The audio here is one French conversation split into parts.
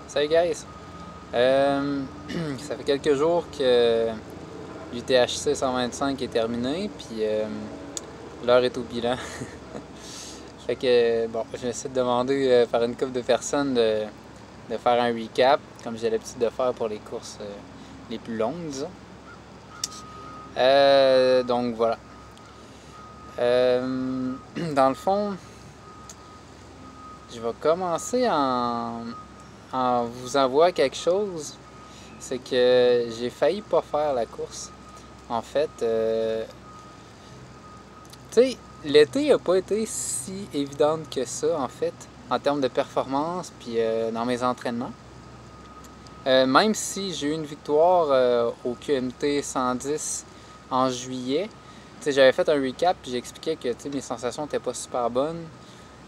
Salut guys! Ça fait quelques jours que l'UTHC 125 est terminé, puis l'heure est au bilan. Fait que bon, j'essaie de demander par une couple de personnes de faire un recap, comme j'ai l'habitude de faire pour les courses les plus longues, disons. Donc voilà. Dans le fond, je vais commencer en vous envoie quelque chose. C'est que j'ai failli pas faire la course. En fait, tu sais, l'été a pas été si évidente que ça, en fait, en termes de performance, puis dans mes entraînements. Même si j'ai eu une victoire au QMT 110 en juillet, tu sais, j'avais fait un recap, puis j'expliquais que mes sensations n'étaient pas super bonnes,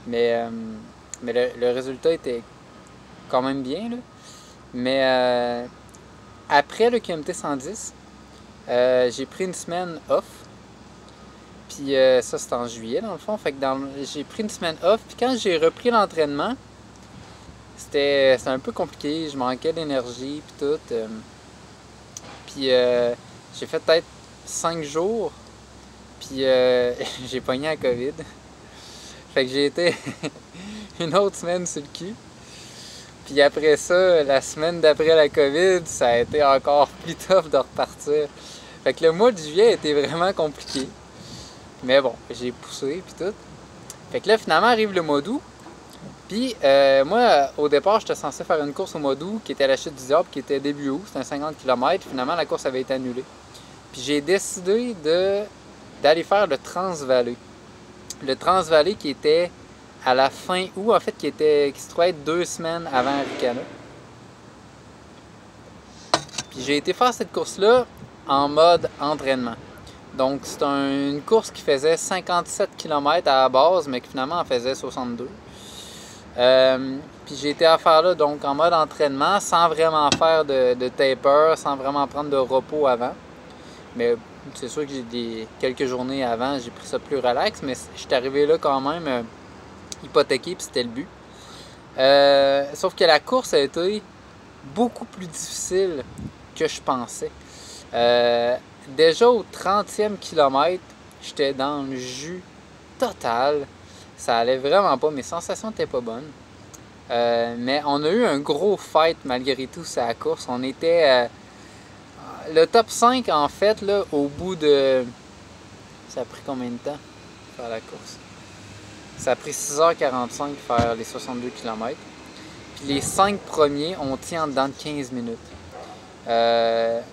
mais le résultat était quand même bien, là. Mais après le QMT 110, j'ai pris une semaine off. Puis ça, c'était en juillet, dans le fond. Fait que j'ai pris une semaine off. Puis quand j'ai repris l'entraînement, c'était un peu compliqué. Je manquais d'énergie, puis tout. Puis j'ai fait peut-être 5 jours. Puis j'ai pogné la COVID. Fait que j'ai été une autre semaine sur le cul. Puis après ça, la semaine d'après la COVID, ça a été encore plus tough de repartir. Fait que le mois de juillet a été vraiment compliqué. Mais bon, j'ai poussé puis tout. Fait que là, finalement, arrive le mois d'août. Puis moi, au départ, j'étais censé faire une course au mois d'août qui était à la Chute du Diable, qui était début août. C'était un 50 km. Finalement, la course avait été annulée. Puis j'ai décidé d'aller faire le Transvalley. Le Transvalley qui était à la fin août, en fait, qui se trouvait être 2 semaines avant Arikana. Puis j'ai été faire cette course-là en mode entraînement. Donc c'est une course qui faisait 57 km à la base, mais qui finalement en faisait 62. Puis j'ai été à faire là donc en mode entraînement, sans vraiment faire de taper, sans vraiment prendre de repos avant. Mais c'est sûr que j'ai quelques journées avant, j'ai pris ça plus relax, mais je suis arrivé là quand même hypothéqué, puis c'était le but. Sauf que la course a été beaucoup plus difficile que je pensais. Déjà au 30e kilomètre, j'étais dans le jus total. Ça allait vraiment pas, mes sensations n'étaient pas bonnes. Mais on a eu un gros fight malgré tout sur la course. On était le top 5 en fait, là, au bout de... Ça a pris combien de temps faire la course? Ça a pris 6h45 faire les 62 km. Puis les 5 premiers, on tient en dedans de 15 minutes. Fait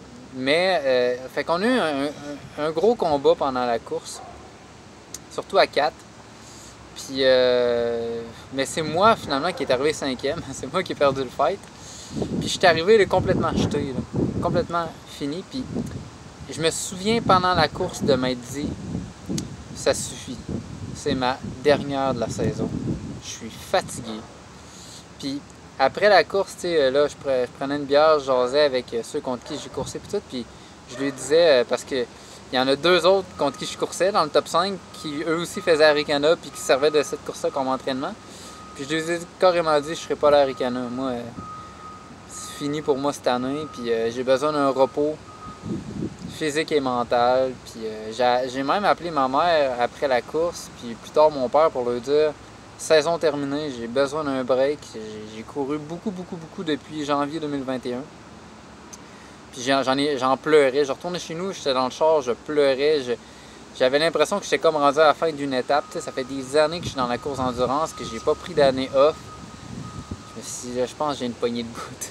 qu'on a eu un gros combat pendant la course. Surtout à 4. Puis, mais c'est moi finalement qui est arrivé 5e. C'est moi qui ai perdu le fight. Puis je suis arrivé là, complètement jeté, là, complètement fini. Puis je me souviens pendant la course de m'être dit, ça suffit. C'est ma dernière de la saison. Je suis fatigué. Puis après la course, tu sais, là, je prenais une bière, je jasais avec ceux contre qui j'ai coursé puis tout. Puis je lui disais, parce que il y en a 2 autres contre qui je coursais dans le top 5 qui eux aussi faisaient Arikana puis qui servaient de cette course-là comme entraînement. Puis je lui ai carrément dit, je serai pas là à Arikana. Moi, c'est fini pour moi cette année. Puis j'ai besoin d'un repos physique et mental. Puis j'ai même appelé ma mère après la course, puis plus tard mon père pour lui dire saison terminée, j'ai besoin d'un break. J'ai couru beaucoup depuis janvier 2021. Puis j'en pleurais. Je retournais chez nous, j'étais dans le char, je pleurais. J'avais l'impression que j'étais comme rendu à la fin d'une étape. Tu sais, ça fait des années que je suis dans la course d'endurance, que j'ai pas pris d'année off. Je pense que j'ai une poignée de gouttes.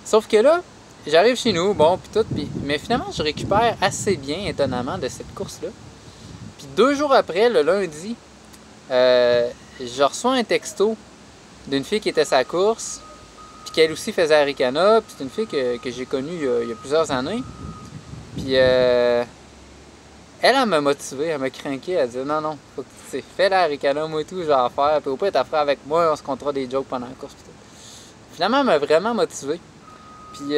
Sauf que là, j'arrive chez nous, bon, puis tout, mais finalement, je récupère assez bien, étonnamment, de cette course-là. Puis 2 jours après, le lundi, je reçois un texto d'une fille qui était sa course, puis qu'elle aussi faisait Arikana, puis c'est une fille que j'ai connue il y a plusieurs années. Puis elle m'a motivé, elle m'a craqué, elle dit non, faut que tu fais la Arikana, moi et tout, je vais en faire, puis au pire, t'as fait avec moi, on se comptera des jokes pendant la course. Puis tout. Finalement, elle m'a vraiment motivé. Puis,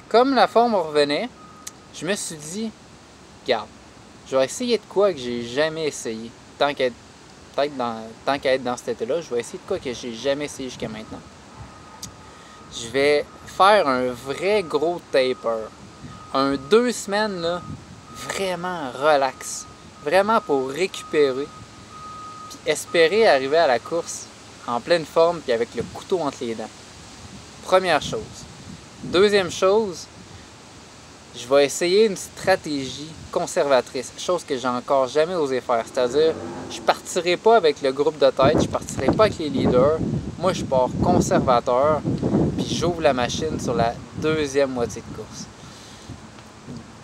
comme la forme revenait, je me suis dit, regarde, je vais essayer de quoi que j'ai jamais essayé. Tant qu'à être dans cet état-là, je vais essayer de quoi que j'ai jamais essayé jusqu'à maintenant. je vais faire un vrai gros taper. Un 2 semaines, là, vraiment relax. Vraiment pour récupérer. Puis espérer arriver à la course en pleine forme puis avec le couteau entre les dents. Première chose. Deuxième chose, je vais essayer une stratégie conservatrice, chose que j'ai encore jamais osé faire. C'est-à-dire, je ne partirai pas avec le groupe de tête, je ne partirai pas avec les leaders. Moi, je pars conservateur, puis j'ouvre la machine sur la deuxième moitié de course.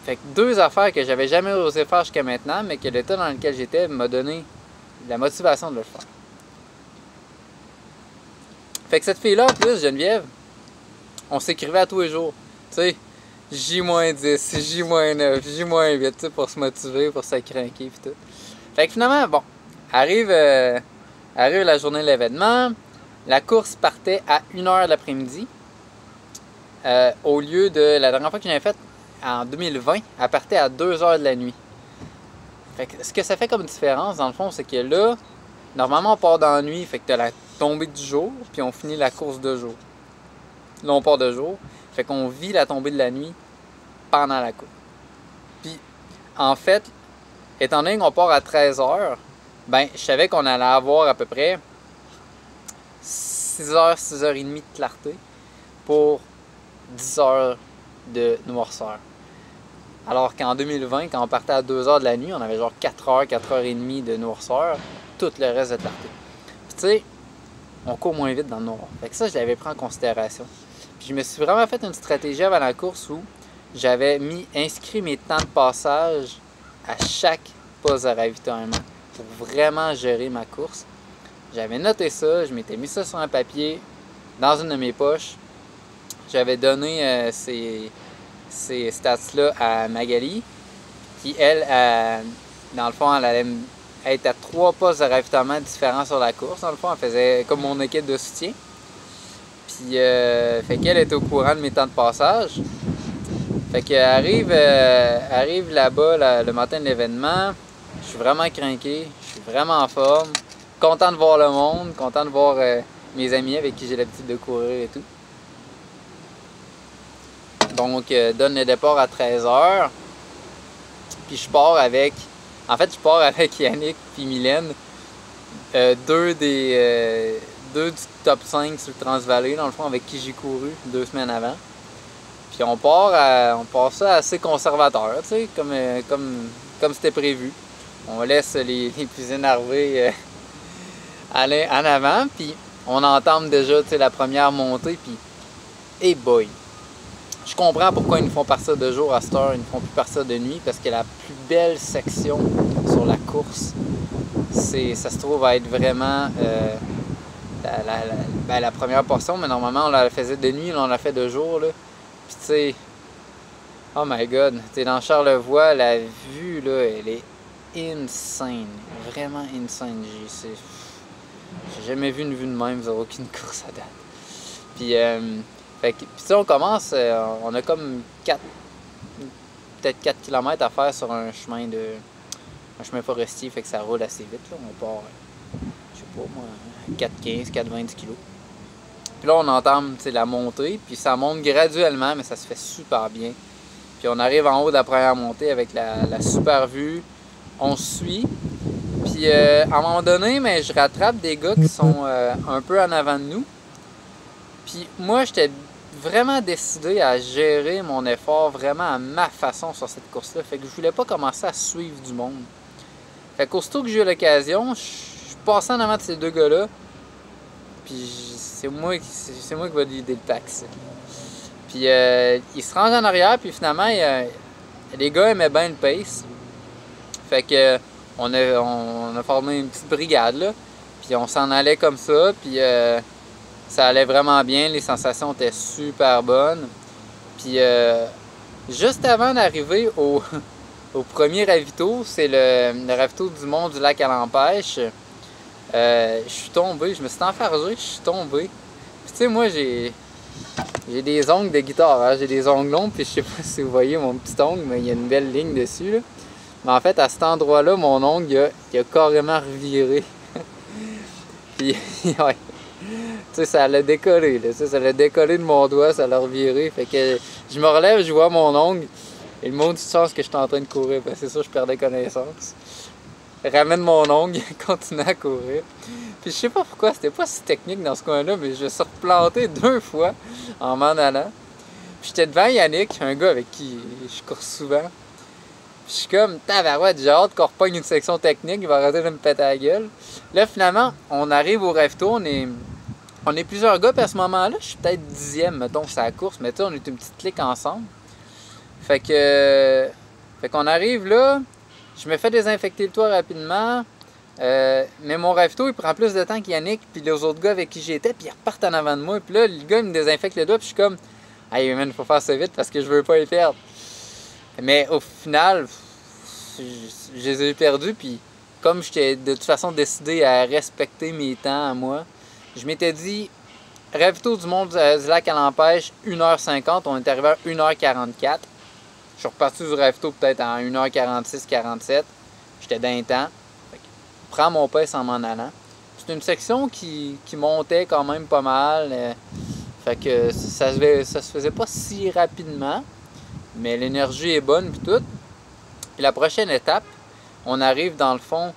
Fait que 2 affaires que j'avais jamais osé faire jusqu'à maintenant, mais que l'état dans lequel j'étais m'a donné la motivation de le faire. Fait que cette fille-là, en plus, Geneviève, on s'écrivait à tous les jours. Tu sais, J-10, J-9, J-8, tu sais, pour se motiver, pour se craquer, puis tout. Fait que finalement, bon, arrive la journée de l'événement. La course partait à 1h de l'après-midi. Au lieu de la dernière fois que j'avais faite, en 2020, elle partait à 2h de la nuit. Fait que ce que ça fait comme différence, dans le fond, c'est que là, normalement, on part dans la nuit, fait que t'as la tombée du jour, puis on finit la course de jour. Là, on part de jour, fait qu'on vit la tombée de la nuit pendant la course. Puis, en fait, étant donné qu'on part à 13h, ben, je savais qu'on allait avoir à peu près 6h, 6h30 de clarté pour 10h de noirceur. Alors qu'en 2020, quand on partait à 2h de la nuit, on avait genre 4h, 4h30 de noirceur, tout le reste de clarté. Puis tu sais, on court moins vite dans le noir. Fait que ça, je l'avais pris en considération. Puis je me suis vraiment fait une stratégie avant la course où j'avais inscrit mes temps de passage à chaque poste de ravitaillement pour vraiment gérer ma course. J'avais noté ça, je m'étais mis ça sur un papier dans une de mes poches. J'avais donné ces stats-là à Magali, qui, elle, dans le fond, elle allait être à 3 postes de ravitaillement différents sur la course. Dans le fond, elle faisait comme mon équipe de soutien. Puis, fait qu'elle était au courant de mes temps de passage. Fait qu'elle arrive là-bas le matin de l'événement. Je suis vraiment craqué, je suis vraiment en forme. Content de voir le monde, content de voir mes amis avec qui j'ai l'habitude de courir et tout. Donc, donne le départ à 13h. Puis je pars avec... En fait, je pars avec Yannick puis Mylène. Deux du top 5 sur le Transvalley, dans le fond, avec qui j'ai couru 2 semaines avant. Puis on part ça assez conservateur, tu sais, comme c'était prévu. On laisse les plus énervés aller en avant, puis on entame déjà, tu sais, la première montée, puis hey boy! Je comprends pourquoi ils nous font partir de jour à cette heure, ils ne font plus partir de nuit, parce que la plus belle section sur la course, ça se trouve à être vraiment la première portion, mais normalement on la faisait de nuit, là, on la fait de jour, là. Puis tu sais, oh my god, tu es dans Charlevoix, la vue là, elle est insane, vraiment insane. J'ai jamais vu une vue de même sur aucune course à date. Puis, puis on commence, on a comme peut-être 4 km à faire sur un chemin forestier, fait que ça roule assez vite. Là. On part, je sais pas moi, 4,15, 4,20 kg. Puis là, on entame la montée, puis ça monte graduellement, mais ça se fait super bien. Puis on arrive en haut de la première montée avec la super vue. On se suit. Puis à un moment donné, mais je rattrape des gars qui sont un peu en avant de nous. Puis moi, j'étais vraiment décidé à gérer mon effort vraiment à ma façon sur cette course-là. Fait que je voulais pas commencer à suivre du monde. Fait qu'aussitôt que j'ai eu l'occasion, je passais en avant de ces 2 gars-là. Puis c'est moi qui va leader le taxi. Puis il se range en arrière, puis finalement, les gars aimaient bien le pace. Fait que on a formé une petite brigade, là. Puis on s'en allait comme ça, puis ça allait vraiment bien, les sensations étaient super bonnes. Puis juste avant d'arriver au premier ravito, c'est le ravito du mont du lac à l'Empêche. Je suis tombé, je me suis enfargé, je suis tombé. Puis tu sais, moi j'ai des ongles de guitare, hein? J'ai des ongles longs, puis je sais pas si vous voyez mon petit ongle, mais il y a une belle ligne dessus, là. Mais en fait, à cet endroit-là, mon ongle, il a carrément reviré. Puis, ouais. sais, ça l'a décollé, là, ça l'a décollé de mon doigt, ça l'a reviré. Fait que je me relève, je vois mon ongle, et le maudit chance que j'étais en train de courir, parce que c'est sûr je perdais connaissance. Ramène mon ongle, continue à courir. Puis je sais pas pourquoi, c'était pas si technique dans ce coin-là, mais je me suis replanté 2 fois en m'en allant. Puis j'étais devant Yannick, un gars avec qui je cours souvent. Puis je suis comme, tabarouette, j'ai hâte qu'on repogne une section technique, il va arrêter de me péter la gueule. Là, finalement, on arrive au Ravito, on est plusieurs gars, puis à ce moment-là, je suis peut-être 10e, mettons, sur la course, mais tu sais, on est une petite clique ensemble. Fait qu'on arrive là, je me fais désinfecter le toit rapidement, mais mon Ravito, il prend plus de temps qu'Yannick, puis les autres gars avec qui j'étais, puis ils repartent en avant de moi, puis là, le gars, il me désinfecte le doigt, puis je suis comme, hey man, il faut faire ça vite parce que je veux pas les perdre. Mais au final, je les ai perdus, puis comme j'étais de toute façon décidé à respecter mes temps à moi, je m'étais dit, Ravito du Mont du Lac à l'Empêche, 1h50, on est arrivé à 1h44. Je suis reparti du Ravito peut-être en 1h46-47. J'étais d'un temps. Fait que, prends mon pace en m'en allant. C'est une section qui montait quand même pas mal. Fait que ça se faisait pas si rapidement. Mais l'énergie est bonne puis tout. Puis la prochaine étape, on arrive dans le fond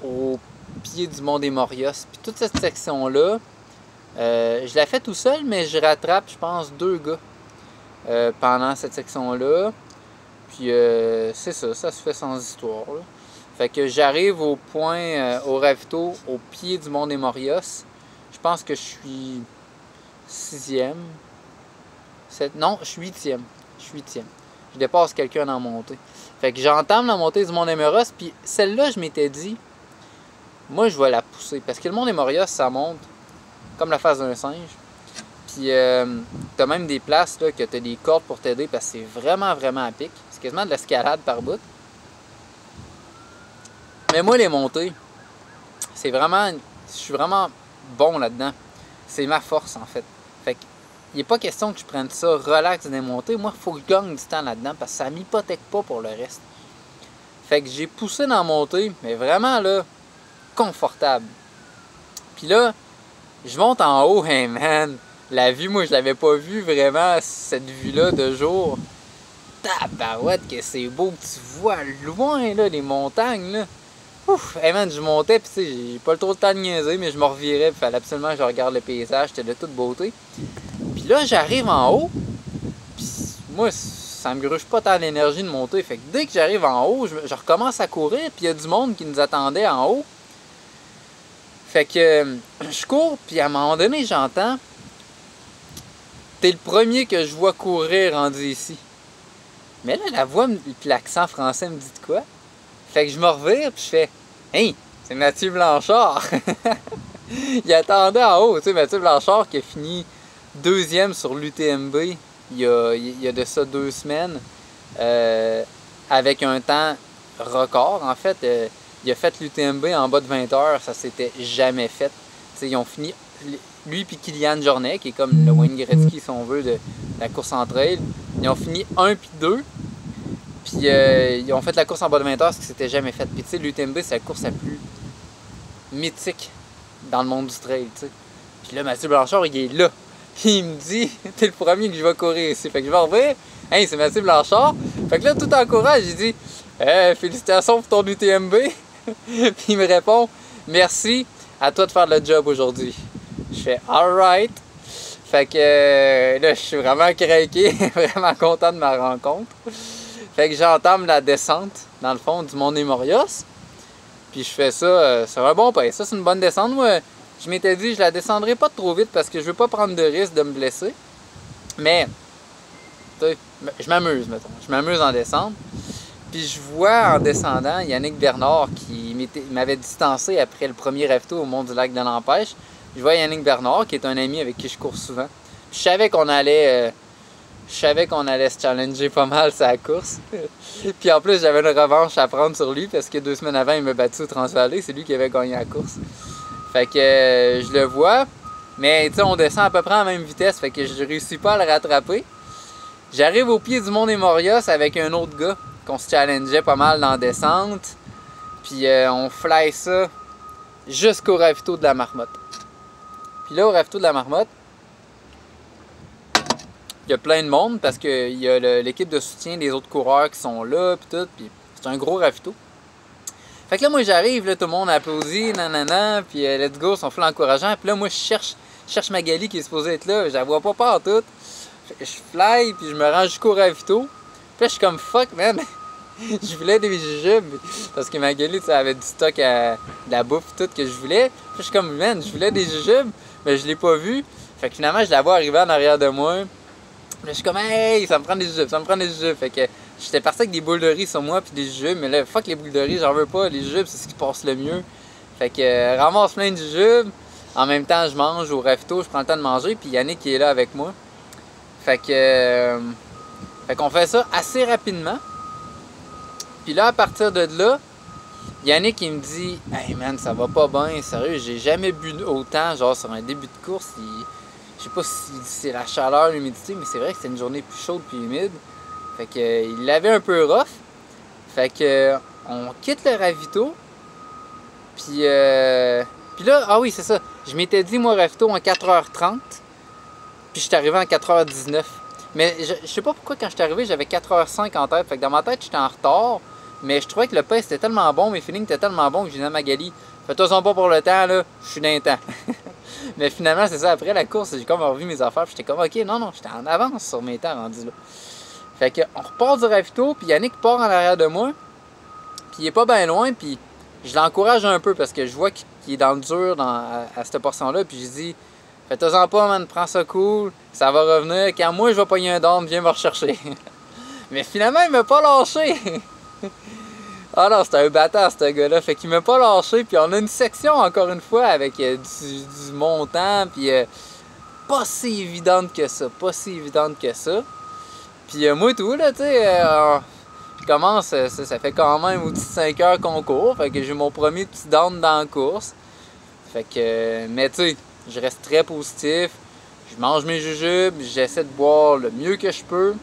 au pied du Mont des Morios. Puis toute cette section-là, je la fais tout seul, mais je rattrape, je pense, 2 gars pendant cette section-là. Puis c'est ça se fait sans histoire, là. Fait que j'arrive au point, au Ravito, au pied du Mont des Morios. Je pense que je suis 6e. Non, je suis 8e. Je dépasse quelqu'un en montée. Fait que j'entame la montée du Mont des Morios, puis celle-là, je m'étais dit, moi, je vais la pousser. Parce que le Mont des Morios, ça monte comme la face d'un singe. Puis t'as même des places là, que t'as des cordes pour t'aider parce que c'est vraiment, vraiment à pic. C'est quasiment de l'escalade par bout. Mais moi, les montées, c'est vraiment... Je suis vraiment bon là-dedans. C'est ma force, en fait. Fait que il n'est pas question que je prenne ça relax des montées. Moi, il faut que je gagne du temps là-dedans parce que ça ne m'hypothèque pas pour le reste. Fait que j'ai poussé dans la montée, mais vraiment là, confortable. Puis là, je monte en haut, hey man, la vue, moi, je l'avais pas vue vraiment, cette vue-là de jour. Tabarouette, que c'est beau, tu vois loin, là, les montagnes, là. Ouf, hey man, je montais, puis tu sais, j'ai pas trop le temps de niaiser, mais je me revirais, puis fallait absolument que je regarde le paysage, c'était de toute beauté. Puis là, j'arrive en haut, puis moi, ça me gruge pas tant l'énergie de monter. Fait que dès que j'arrive en haut, je recommence à courir, puis il y a du monde qui nous attendait en haut. Fait que je cours, puis à un moment donné, j'entends, t'es le premier que je vois courir rendu ici. Mais là, la voix, puis l'accent français me dit de quoi? Fait que je me revire, puis je fais, hey, c'est Mathieu Blanchard! Il attendait en haut, tu sais, Mathieu Blanchard qui a fini 2e sur l'UTMB il y a de ça 2 semaines, avec un temps record. En fait, il a fait l'UTMB en bas de 20 heures, ça s'était jamais fait. T'sais, ils ont fini, lui puis Kylian Jornet, qui est comme le Wayne Gretzky, si on veut, de la course en trail, ils ont fini 1 puis 2. Puis ils ont fait la course en bas de 20 heures, ce qui s'était jamais fait. Puis tu sais, l'UTMB, c'est la course la plus mythique dans le monde du trail, tu sais. Puis là, Mathieu Blanchard, il est là. Puis il me dit, t'es le premier que je vais courir ici. Fait que je vais revenir, hey, c'est Mathieu Blanchard. Fait que là, tout en courant, j'ai dit, félicitations pour ton UTMB. Puis il me répond, merci, à toi de faire le job aujourd'hui. Je fais, alright. Fait que là, je suis vraiment craqué, vraiment content de ma rencontre. Fait que j'entame la descente, dans le fond, du Mont des Morios. Puis je fais ça, c'est un bon pace. Ça, c'est une bonne descente. Moi, je m'étais dit, je la descendrai pas trop vite parce que je veux pas prendre de risque de me blesser. Mais, tu sais, je m'amuse, mettons. Je m'amuse en descente. Puis je vois en descendant Yannick Bernard qui m'avait distancé après le premier ravito au Mont du Lac de l'Empêche. Je vois Yannick Bernard, qui est un ami avec qui je cours souvent. Puis je savais qu'on allait se challenger pas mal sur la course. Puis en plus, j'avais une revanche à prendre sur lui parce que 2 semaines avant, il m'a battu au Transvallée. C'est lui qui avait gagné la course. Fait que je le vois. Mais tu sais, on descend à peu près à la même vitesse. Fait que je réussis pas à le rattraper. J'arrive au pied du Mont des Morios avec un autre gars qu'on se challengeait pas mal dans la descente. Puis on fly ça jusqu'au ravito de la Marmotte. Puis là, au ravito de la Marmotte, il y a plein de monde parce qu'il y a l'équipe de soutien des autres coureurs qui sont là, puis tout, puis c'est un gros ravito. Fait que là, moi, j'arrive, là, tout le monde applaudit, nanana, puis let's go, ils sont full encourageants. Puis là, moi, je cherche Magali qui est supposée être là, je la vois pas partout. Je fly, puis je me rends jusqu'au ravito. Puis là, je suis comme fuck, man. Je voulais des jujubes parce que Magali, tu sais, avait du stock de la bouffe tout que je voulais. Puis je suis comme, man, je voulais des jujubes, mais je l'ai pas vu. Fait que finalement, je la vois arriver en arrière de moi. Puis là, je suis comme, hey, ça me prend des jujubes, ça me prend des jujubes. Fait que j'étais parti avec des boules de riz sur moi puis des jujubes, mais là, fuck les boules de riz, j'en veux pas. Les jujubes, c'est ce qui passe le mieux. Fait que ramasse plein de jujubes. En même temps, je mange au ravito, je prends le temps de manger, puis Yannick qui est là avec moi. Fait qu'on fait ça assez rapidement. Puis là, à partir de là, Yannick, il me dit « Hey man, ça va pas bien, sérieux, j'ai jamais bu autant, genre sur un début de course. Je sais pas si c'est la chaleur, l'humidité, mais c'est vrai que c'est une journée plus chaude puis humide. » Fait que il l'avait un peu rough. Fait que on quitte le ravito. Puis là, ah oui, c'est ça. Je m'étais dit, moi, ravito en 4h30. Puis je suis arrivé en 4h19. Mais je sais pas pourquoi, quand je suis arrivé, j'avais 4h05 en tête. Fait que dans ma tête, j'étais en retard. Mais je trouvais que le pace était tellement bon, mes feelings étaient tellement bons que j'ai dit à Magali, fais-toi pas pour le temps, là, je suis d'un temps. Mais finalement, c'est ça, après la course, j'ai comme revu mes affaires. Puis j'étais comme, ok, non, j'étais en avance sur mes temps rendus là. Fait que on repart du ravito, puis Yannick part en arrière de moi. Puis il est pas bien loin, puis je l'encourage un peu parce que je vois qu'il est dans le dur à cette portion-là. Puis je dis, fais-toi pas, man, prends ça cool, ça va revenir. Quand moi je vais pogner un down, viens me rechercher. Mais finalement, il m'a pas lâché. Ah non, c'était un bâtard, ce gars-là. Fait qu'il m'a pas lâché. Puis on a une section, encore une fois, avec du montant. Puis pas si évidente que ça. Pas si évidente que ça. Puis moi, tout, là, tu sais, je commence, ça fait quand même au-dessus de 5 heures qu'on court. Fait que j'ai mon premier petit down dans la course. Fait que, mais tu sais, je reste très positif. Je mange mes jujubes. J'essaie de boire le mieux que je peux.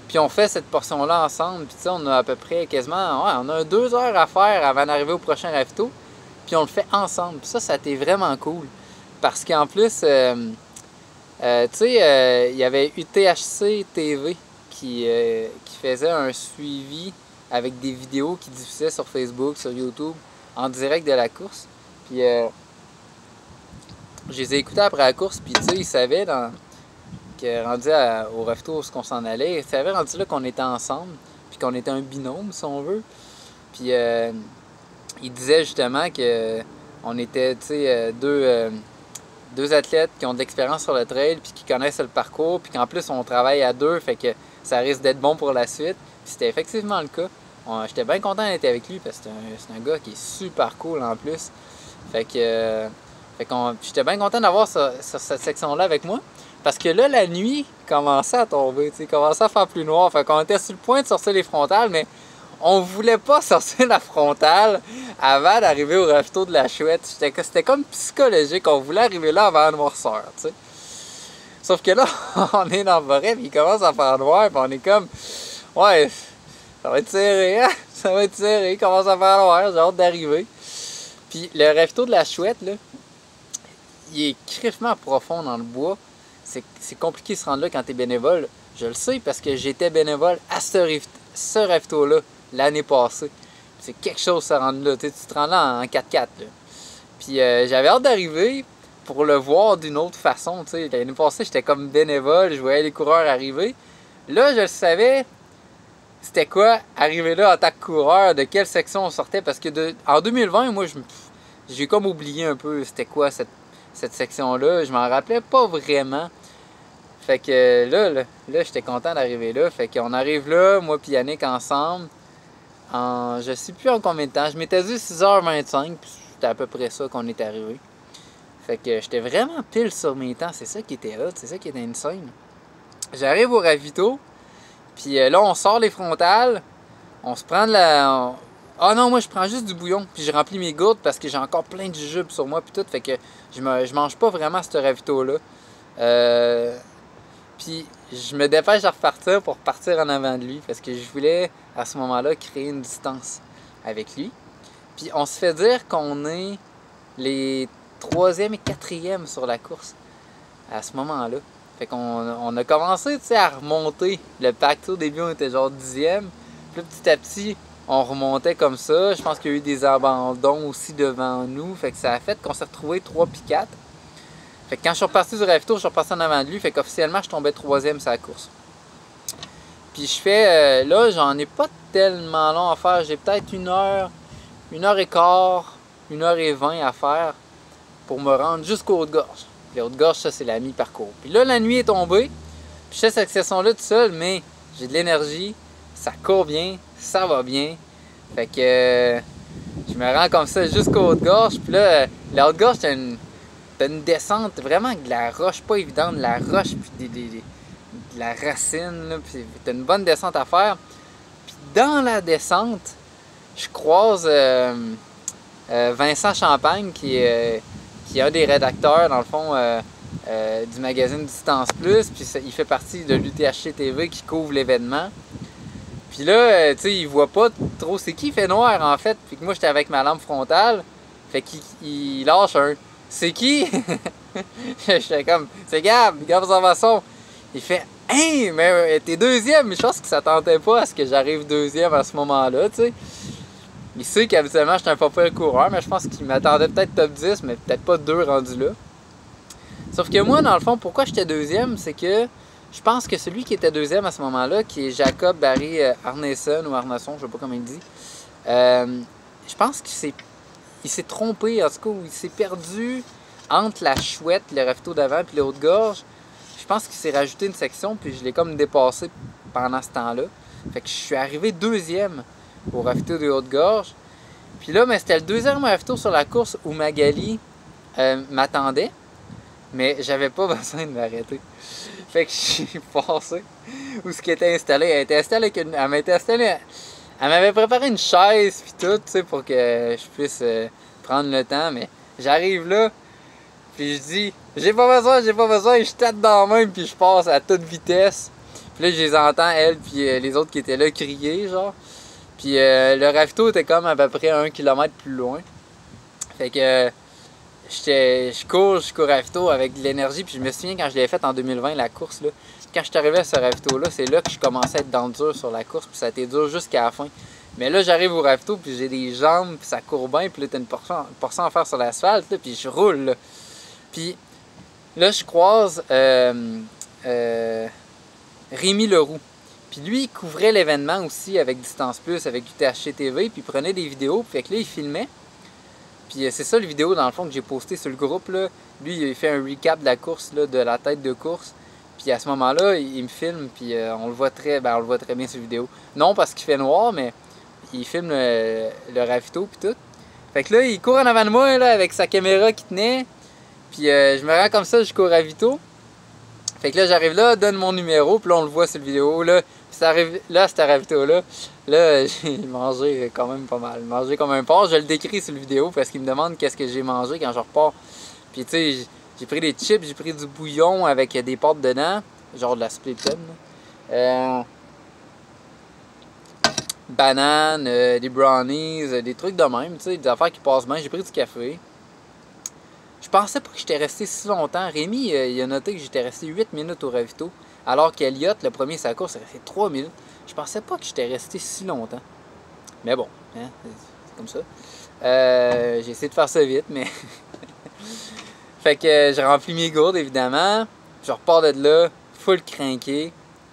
Puis on fait cette portion-là ensemble, puis tu sais, on a à peu près quasiment, ouais, on a 2 heures à faire avant d'arriver au prochain ravito, puis on le fait ensemble. Puis ça a été vraiment cool, parce qu'en plus, tu sais, il y avait UTHC TV qui faisait un suivi avec des vidéos qui diffusaient sur Facebook, sur YouTube, en direct de la course. Puis je les ai écoutés après la course, puis tu sais, ils savaient rendu au ravito où on s'en allait, il savait rendu là qu'on était ensemble, puis qu'on était un binôme, si on veut. Puis il disait justement que on était, tu sais, deux athlètes qui ont de l'expérience sur le trail, puis qui connaissent le parcours, puis qu'en plus on travaille à deux, fait que ça risque d'être bon pour la suite. Puis c'était effectivement le cas. J'étais bien content d'être avec lui, parce que c'est un gars qui est super cool en plus. Fait que j'étais bien content d'avoir cette section-là avec moi. Parce que là, la nuit commençait à tomber, tu sais, commençait à faire plus noir. Fait qu'on était sur le point de sortir les frontales, mais on voulait pas sortir la frontale avant d'arriver au ravito de la Chouette. C'était comme psychologique, on voulait arriver là avant la noirceur, tu sais. Sauf que là, on est dans le forêt, puis il commence à faire noir, puis on est comme, ouais, ça va être serré, hein? Ça va être serré, il commence à faire noir, j'ai hâte d'arriver. Puis le ravito de la Chouette, là, il est crissement profond dans le bois. C'est compliqué de se rendre là quand tu es bénévole. Je le sais parce que j'étais bénévole à ce ravito-là l'année passée. C'est quelque chose de se rendre là. Tu te rends là en 4x4. Là. Puis j'avais hâte d'arriver pour le voir d'une autre façon. L'année passée, j'étais comme bénévole, je voyais les coureurs arriver. Là, je le savais, c'était quoi arriver là en tant que coureur, de quelle section on sortait. Parce que en 2020, moi, j'ai comme oublié un peu c'était quoi cette section-là. Je m'en rappelais pas vraiment. Fait que là j'étais content d'arriver là. Fait qu'on arrive là, moi et Yannick ensemble, je sais plus en combien de temps. Je m'étais dit 6h25, puis c'était à peu près ça qu'on est arrivé. Fait que j'étais vraiment pile sur mes temps. C'est ça qui était là, c'est ça qui était insane. J'arrive au ravito, puis là on sort les frontales, on se prend de la... Ah non, moi je prends juste du bouillon, puis je remplis mes gourdes parce que j'ai encore plein de jujubes sur moi, puis tout, fait que je mange pas vraiment ce ravito-là. Puis je me dépêche de repartir pour partir en avant de lui, parce que je voulais à ce moment-là créer une distance avec lui. Puis on se fait dire qu'on est les 3e et 4e sur la course à ce moment-là. Fait qu'on a commencé, tu sais, à remonter. Le pacto au début, on était genre 10e. Puis là, petit à petit, on remontait comme ça. Je pense qu'il y a eu des abandons aussi devant nous. Fait que ça a fait qu'on s'est retrouvé 3 puis 4. Fait que quand je suis reparti du ravito, je suis reparti en avant de lui. Fait qu'officiellement, je tombais 3e sur la course. Puis je fais, là, j'en ai pas tellement long à faire. J'ai peut-être 1 heure et quart, 1h20 à faire pour me rendre jusqu'aux Hautes-Gorges. Les Hautes-Gorges, ça, c'est la mi-parcours. Puis là, la nuit est tombée. Puis je fais cette session-là tout seul, mais j'ai de l'énergie. Ça court bien, ça va bien. Fait que je me rends comme ça jusqu'aux Hautes-Gorges. Puis là, la Haute-Gorges, t'as une descente vraiment avec de la roche, pas évidente, de la roche, puis de la racine. Là, puis t'as une bonne descente à faire. Puis dans la descente, je croise Vincent Champagne, qui est un des rédacteurs, dans le fond, du magazine Distance Plus. Puis il fait partie de l'UTHC TV qui couvre l'événement. Puis là, tu sais, il voit pas trop c'est qui, il fait noir en fait. Puis que moi, j'étais avec ma lampe frontale. Fait qu'il lâche un « C'est qui? » J'étais comme « C'est Gab, Gab Observation. » Il fait « Hein, mais t'es 2e. » Mais je pense qu'il s'attendait pas à ce que j'arrive 2e à ce moment-là, tu sais. Il sait qu'habituellement, j'étais un pas pire coureur, mais je pense qu'il m'attendait peut-être top 10, mais peut-être pas 2 rendu là. Sauf que moi, dans le fond, pourquoi j'étais 2e, c'est que je pense que celui qui était 2e à ce moment-là, qui est Jacob Barry Arneson ou Arneson, je sais pas comment il dit, je pense qu'il s'est trompé, en tout cas, ou il s'est perdu entre la Chouette, le ravito d'avant, puis les Hautes-Gorges. Je pense qu'il s'est rajouté une section, puis je l'ai comme dépassé pendant ce temps-là. Fait que je suis arrivé 2e au ravito des Hautes-Gorges. Puis là, c'était le 2e ravito sur la course où Magali m'attendait, mais j'avais pas besoin de m'arrêter. Fait que je suis passé où ce qui était installé. Elle m'était installée. Elle m'avait préparé une chaise puis tout, tu sais, pour que je puisse prendre le temps. Mais j'arrive là, puis je dis j'ai pas besoin, je tape dans la main puis je passe à toute vitesse. Puis là, je les entends, elle puis les autres qui étaient là crier, genre. Puis le ravito était comme à peu près 1 km plus loin. Fait que je cours ravito avec de l'énergie. Puis je me souviens quand je l'ai fait en 2020, la course, là. Quand je suis arrivé à ce ravito-là, c'est là que je commençais à être dans le dur sur la course. Puis ça a été dur jusqu'à la fin. Mais là, j'arrive au ravito, puis j'ai des jambes, puis ça court bien. Puis là, t'as une portion à faire sur l'asphalte, puis je roule, là. Puis là, je croise Rémi Leroux. Puis lui, il couvrait l'événement aussi avec Distance Plus, avec UTHC TV, puis il prenait des vidéos, puis fait que là, il filmait. Puis c'est ça, les vidéos, dans le fond, que j'ai posté sur le groupe, là. Lui, il a fait un recap de la course, là, de la tête de course. Puis à ce moment-là, il me filme, puis on le voit très bien sur vidéo. Non parce qu'il fait noir, mais il filme le ravito, puis tout. Fait que là, il court en avant de moi, là, avec sa caméra qui tenait. Puis je me rends comme ça jusqu'au ravito. Fait que là, j'arrive là, donne mon numéro, puis là, on le voit sur le vidéo, là. Puis ça arrive, là, c'était ravito-là. Là, j'ai mangé quand même pas mal. Mangé comme un porc. Je le décris sur le vidéo parce qu'il me demande qu'est-ce que j'ai mangé quand je repars. Puis tu sais, j'ai pris des chips, j'ai pris du bouillon avec des pâtes dedans. Genre de la Splitten. Bananes, des brownies, des trucs de même, tu sais, des affaires qui passent bien. J'ai pris du café. Je pensais pas que j'étais resté si longtemps. Rémi, il a noté que j'étais resté 8 minutes au ravito. Alors qu'Eliott, le premier sa course, il a resté 3 minutes. Je pensais pas que j'étais resté si longtemps. Mais bon, hein, c'est comme ça. J'ai essayé de faire ça vite, mais... Fait que j'ai rempli mes gourdes, évidemment. Je repars de là, full crinqué.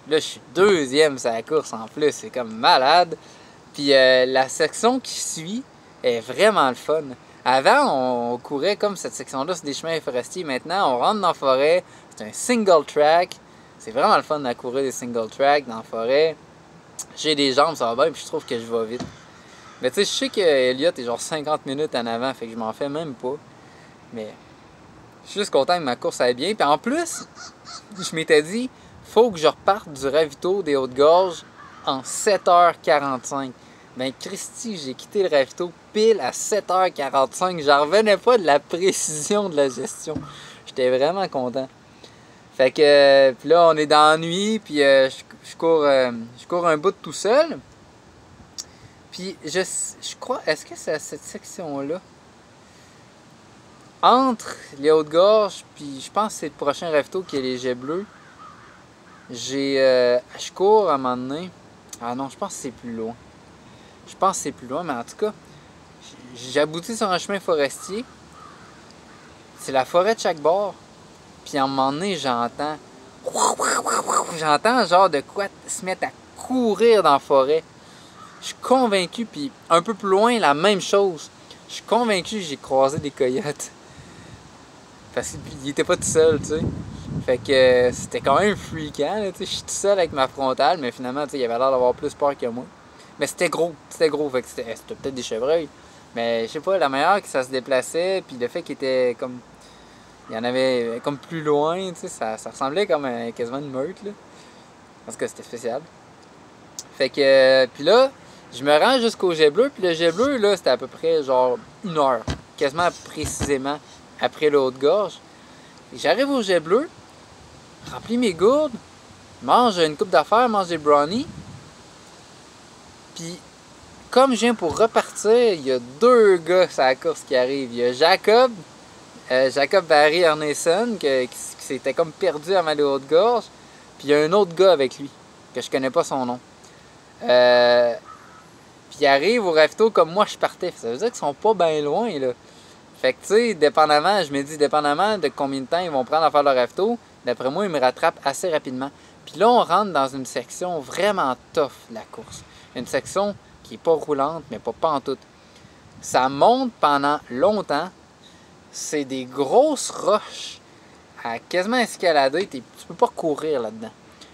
Là, je suis 2e sur la course en plus. C'est comme malade. Puis la section qui suit est vraiment le fun. Avant, on courait comme cette section-là sur des chemins forestiers. Maintenant, on rentre dans la forêt. C'est un single track. C'est vraiment le fun à courir des single track dans la forêt. J'ai des jambes, ça va bien, puis je trouve que je vais vite. Mais tu sais, je sais que Eliott est genre 50 minutes en avant, fait que je m'en fais même pas. Mais je suis juste content que ma course aille bien. Puis en plus, je m'étais dit, faut que je reparte du ravito des Hautes-Gorges en 7h45. Ben Christy, j'ai quitté le ravito pile à 7h45. J'en revenais pas de la précision de la gestion. J'étais vraiment content. Fait que puis là, on est dans la nuit, puis je cours un bout tout seul. Puis je crois, est-ce que c'est à cette section-là? entre les Hautes-Gorges, puis je pense que c'est le prochain ravito qui est les Jets Bleus. Je cours à un moment donné. Ah non, je pense que c'est plus loin. Je pense que c'est plus loin, mais en tout cas, j'aboutis sur un chemin forestier. C'est la forêt de chaque bord. Puis à un moment donné, j'entends genre de quoi se mettre à courir dans la forêt. Je suis convaincu, puis un peu plus loin, la même chose. Je suis convaincu que j'ai croisé des coyotes. Parce qu'il était pas tout seul, tu sais. Fait que c'était quand même fréquent, là, tu sais. Je suis tout seul avec ma frontale, mais finalement, tu sais, il avait l'air d'avoir plus peur que moi. Mais c'était gros, fait que c'était peut-être des chevreuils. Mais je sais pas, la manière que ça se déplaçait, puis le fait qu'il était comme... Il y en avait comme plus loin, tu sais, ça ressemblait comme quasiment une meute, là. Parce que c'était spécial. Fait que, puis là, je me rends jusqu'au Jet Bleu, puis le Jet Bleu, là, c'était à peu près genre 1 heure, quasiment précisément après le Haute-Gorge. J'arrive au Jet Bleu, remplis mes gourdes, mange une coupe d'affaires, mange des brownies. Puis, comme je viens pour repartir, il y a 2 gars sur la course qui arrivent. Il y a Jacob Barry Arneson, qui s'était comme perdu avant les Hautes-Gorges. Puis il y a un autre gars avec lui, que je connais pas son nom. Puis il arrive au ravito comme moi je partais. Ça veut dire qu'ils sont pas bien loin, là. Fait que, tu sais, dépendamment de combien de temps ils vont prendre à faire le ravito, d'après moi, ils me rattrapent assez rapidement. Puis là, on rentre dans une section vraiment tough de la course. Une section qui est pas roulante, mais pas en tout. Ça monte pendant longtemps. C'est des grosses roches à quasiment escalader. Tu peux pas courir là-dedans.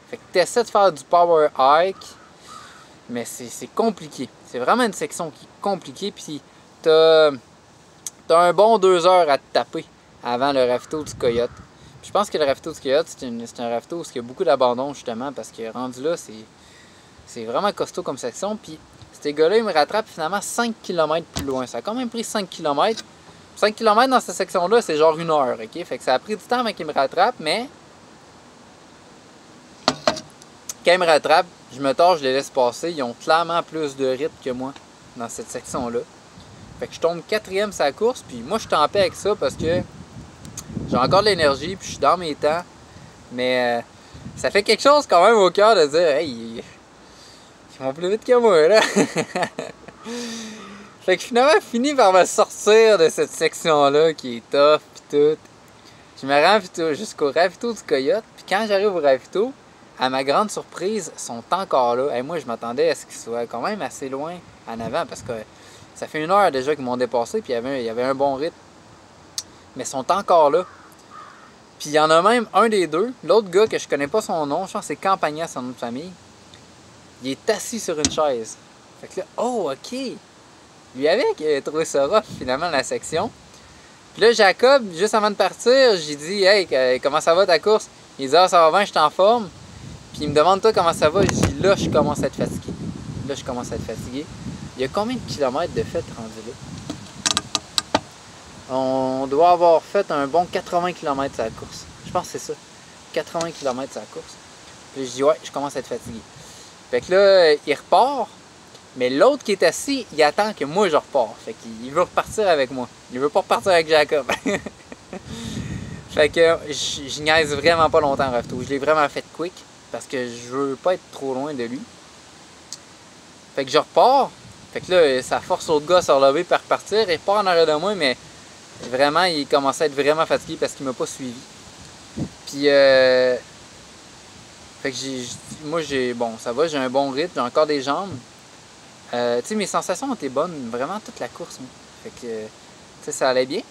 Fait que tu essaies de faire du power hike, mais c'est compliqué. C'est vraiment une section qui est compliquée. Puis t'as un bon 2 heures à te taper avant le ravito du Coyote. Puis je pense que le ravito du Coyote, c'est un ravito où il y a beaucoup d'abandon, justement, parce que rendu là, c'est vraiment costaud comme section. Puis ces gars-là, ils me rattrapent finalement 5 km plus loin. Ça a quand même pris 5 km. 5 km dans cette section-là, c'est genre 1 heure, ok? Fait que ça a pris du temps avant qu'ils me rattrapent, mais quand ils me rattrapent, je me torche, je les laisse passer. Ils ont clairement plus de rythme que moi dans cette section-là. Fait que je tombe 4e sur la course, puis moi je suis en paix avec ça parce que j'ai encore de l'énergie, puis je suis dans mes temps. Mais ça fait quelque chose quand même au cœur de dire, hey, ils vont plus vite que moi, là. Fait que finalement, je finis par me sortir de cette section-là qui est tough pis tout. Je me rends jusqu'au ravito du Coyote. Puis quand j'arrive au ravito, à ma grande surprise, ils sont encore là. Et moi, je m'attendais à ce qu'ils soient quand même assez loin en avant parce que ça fait 1 heure déjà qu'ils m'ont dépassé puis il y avait un bon rythme. Mais ils sont encore là. Puis il y en a même un des deux, l'autre gars que je connais pas son nom, je pense que c'est Campagna, son nom de famille. Il est assis sur une chaise. Fait que là, oh, ok! Lui avec, il a trouvé ça rough, finalement, la section. Puis là, Jacob, juste avant de partir, j'ai dit, hey, comment ça va ta course? Il dit, ah, ça va bien, je suis en forme. Puis il me demande, toi, comment ça va? Je dis, là, je commence à être fatigué. Là, je commence à être fatigué. Il y a combien de kilomètres de fait rendu là? On doit avoir fait un bon 80 km sur la course. Je pense que c'est ça. 80 km sur la course. Puis je dis, ouais, je commence à être fatigué. Fait que là, il repart. Mais l'autre qui est assis, il attend que moi je repars. Fait qu'il veut repartir avec moi. Il veut pas repartir avec Jacob. Fait que je niaise vraiment pas longtemps en ravito. Je l'ai vraiment fait quick parce que je veux pas être trop loin de lui. Fait que je repars. Fait que là, ça force l'autre gars à se relever pour repartir. Il repart en arrière de moi, mais vraiment, il commençait à être vraiment fatigué parce qu'il m'a pas suivi. Puis, fait que moi, bon, ça va, j'ai un bon rythme, j'ai encore des jambes. Tu sais, mes sensations étaient bonnes vraiment toute la course. Moi. Fait que, tu sais, ça allait bien.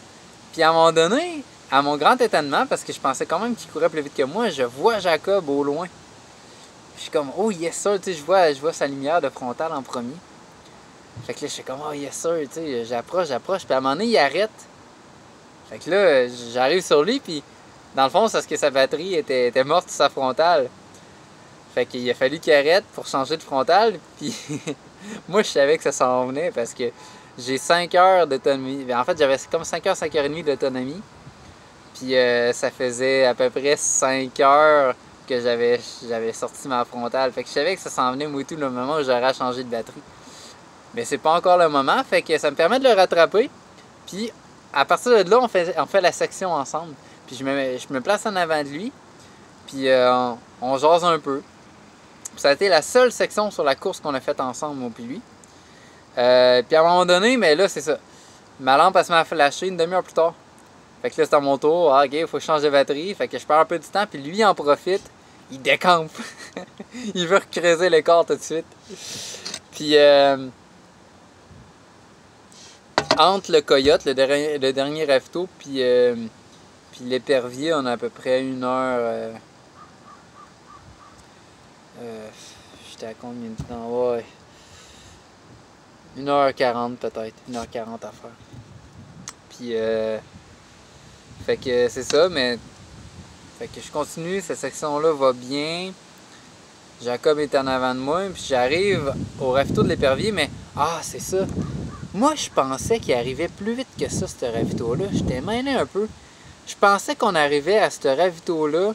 Puis à un moment donné, à mon grand étonnement, parce que je pensais quand même qu'il courait plus vite que moi, je vois Jacob au loin. Je suis comme, oh yes sir, tu sais, je vois sa lumière de frontal en premier. Fait que là, je suis comme, oh yes sir, tu sais, j'approche. Puis à un moment donné, il arrête. Fait que là, j'arrive sur lui, puis dans le fond, c'est parce que sa batterie était morte sur sa frontale. Fait qu'il a fallu qu'il arrête pour changer de frontale, puis moi, je savais que ça s'en venait parce que j'ai 5 heures d'autonomie. En fait, j'avais comme 5 heures, 5 heures et demie d'autonomie. Puis ça faisait à peu près 5 heures que j'avais sorti ma frontale. Fait que je savais que ça s'en venait, moi et tout, le moment où j'aurais changé de batterie. Mais c'est pas encore le moment, fait que ça me permet de le rattraper. Puis à partir de là, on fait la section ensemble. Puis je me place en avant de lui, puis on jase un peu. Puis ça a été la seule section sur la course qu'on a faite ensemble, moi puis lui. Puis à un moment donné, mais là, c'est ça. Ma lampe, elle se met à flasher une demi-heure plus tard. Fait que là, c'est à mon tour. Ah, ok, il faut que je change de batterie. Fait que je perds un peu du temps, puis lui, il en profite. Il décampe. Il veut recreuser l'écart tout de suite. Puis, entre le Coyote, le dernier ravito, puis l'épervier, on a à peu près 1 heure. J'étais à combien de temps? Ouais. 1h40 peut-être. 1h40 à faire. Puis, fait que c'est ça, mais. Fait que je continue, cette section-là va bien. Jacob est en avant de moi, puis j'arrive au ravito de l'épervier, mais. Ah, c'est ça. Moi, je pensais qu'il arrivait plus vite que ça, ce ravito-là. J'étais mêlé un peu. Je pensais qu'on arrivait à ce ravito-là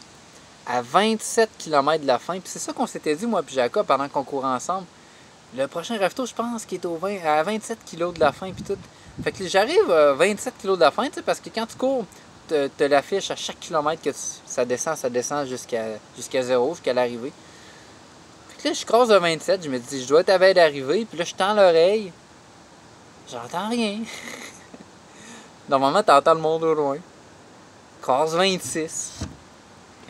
à 27 km de la fin. Puis c'est ça qu'on s'était dit, moi puis Jacob, pendant qu'on courait ensemble. Le prochain ravito, je pense qu'il est à 27 km de la fin, puis tout. Fait que j'arrive à 27 km de la fin, tu sais, parce que quand tu cours, te l'affiche à chaque kilomètre que ça descend jusqu'à 0, jusqu'à l'arrivée. Fait que là, je croise à 27, je me dis, je dois être à veille d'arriver, puis là, je tends l'oreille. J'entends rien. Normalement, t'entends le monde au loin. Croise 26.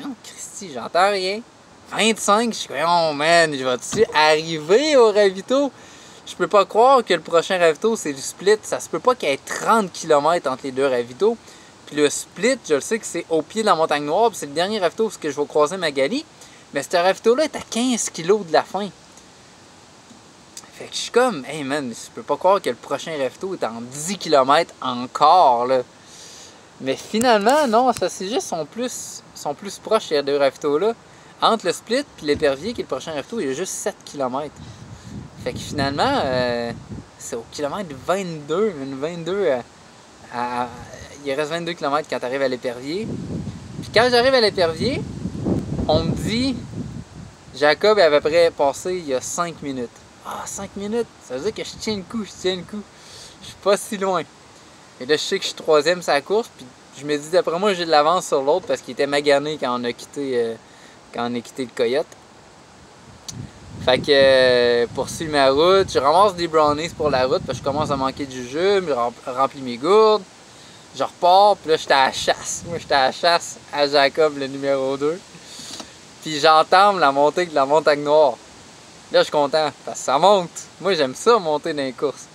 Oh, Christy, j'entends rien. 25, je suis comme, oh man, je vais-tu arriver au ravito? Je peux pas croire que le prochain ravito, c'est du split. Ça se peut pas qu'il y ait 30 km entre les deux ravitos. Puis le split, je le sais que c'est au pied de la montagne noire. Puis c'est le dernier ravito parce que je vais croiser Magali. Mais ce ravito-là est à 15 km de la fin. Fait que je suis comme, hey man, je peux pas croire que le prochain ravito est en 10 km encore, là. Mais finalement, non, ça c'est juste, sont plus proches ces deux ravitos-là. Entre le split et l'épervier, qui est le prochain ravito, il y a juste 7 km. Fait que finalement, c'est au kilomètre 22. Il reste 22 km quand tu arrives à l'épervier. Puis quand j'arrive à l'épervier, on me dit, Jacob est à peu près passé il y a 5 minutes. Ah, 5 minutes, ça veut dire que je tiens le coup. Je suis pas si loin. Et là, je sais que je suis troisième sur la course, puis je me dis, d'après moi, j'ai de l'avance sur l'autre parce qu'il était magané quand on a quitté le Coyote. Fait que poursuis ma route, je ramasse des brownies pour la route parce que je commence à manquer de jujube, je remplis mes gourdes, je repars, puis là j'étais à la chasse. Moi j'étais à la chasse à Jacob, le numéro 2. Puis j'entame la montée de la montagne noire. Là je suis content parce que ça monte. Moi j'aime ça monter dans les courses.